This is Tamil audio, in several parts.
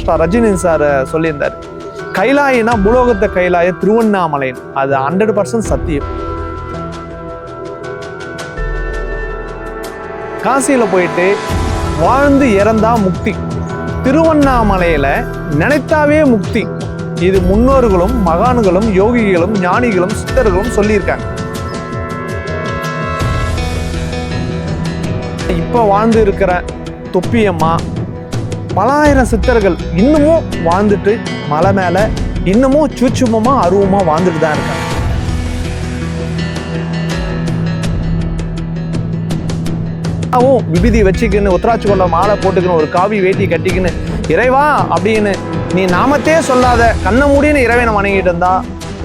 ஸ்டார் ரஜினி சார் சொல்லியிருந்தார், கைலாயினா பூலோகத்தை கைலாய திருவண்ணாமலை, அது 100% சத்தியம். காசியில போயிட்டு வாழ்ந்து இறந்தா முக்தி, திருவண்ணாமலையில நினைத்தாவே முக்தி. இது முன்னோர்களும் மகான்களும் யோகிகளும் ஞானிகளும் சித்தர்களும் சொல்லியிருக்காங்க. இப்ப வாழ்ந்து இருக்கிற தொப்பியம்மா, பலாயிரம் சித்தர்கள் இன்னமும் வாழ்ந்துட்டு மலை மேல இன்னமும் சூட்சுமமா அருவமா வாழ்ந்துட்டு தான் இருக்காங்க. விபூதி வச்சுக்கின்னு உத்தராட்சி கொண்ட மாலை போட்டுக்கின்னு ஒரு காவி வேட்டி கட்டிக்கின்னு இறைவா அப்படின்னு நீ நாமத்தே சொல்லாத கண்ண மூடின்னு இறைவனை வணங்கிட்டு இருந்தா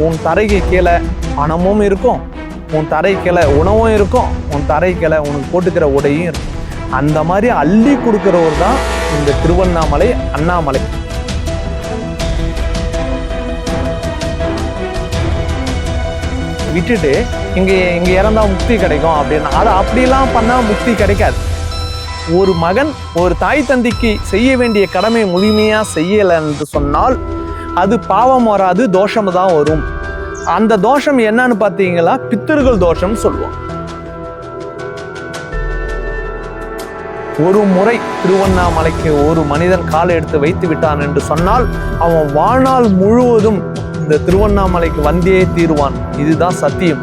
உன் தரைக்கு கீழே பணமும் இருக்கும், உன் தரை கீழே உணவும் இருக்கும், உன் தரை கீழே உனக்கு போட்டுக்கிற உடையும் இருக்கும். அந்த மாதிரி அள்ளி கொடுக்கிறவர் தான் இந்த திருவண்ணாமலை அண்ணாமலை. விட்டுட்டு இங்க இறந்தா முக்தி கிடைக்கும் அப்படின்னு அதை அப்படிலாம் பண்ணா முக்தி கிடைக்காது. ஒரு மகன் ஒரு தாய் தந்தைக்கு செய்ய வேண்டிய கடமை முழுமையா செய்யலை என்று சொன்னால் அது பாவம் வராது, தோஷம் தான் வரும். அந்த தோஷம் என்னன்னு பார்த்தீங்களா, பித்திருகள் தோஷம் சொல்லுவோம். ஒரு முறை திருவண்ணாமலைக்கு ஒரு மனிதன் காலை எடுத்து வைத்து விட்டான் என்று சொன்னால் அவன் வாழ்நாள் முழுவதும் இந்த திருவண்ணாமலைக்கு வந்தே தீருவான். இதுதான் சத்தியம்.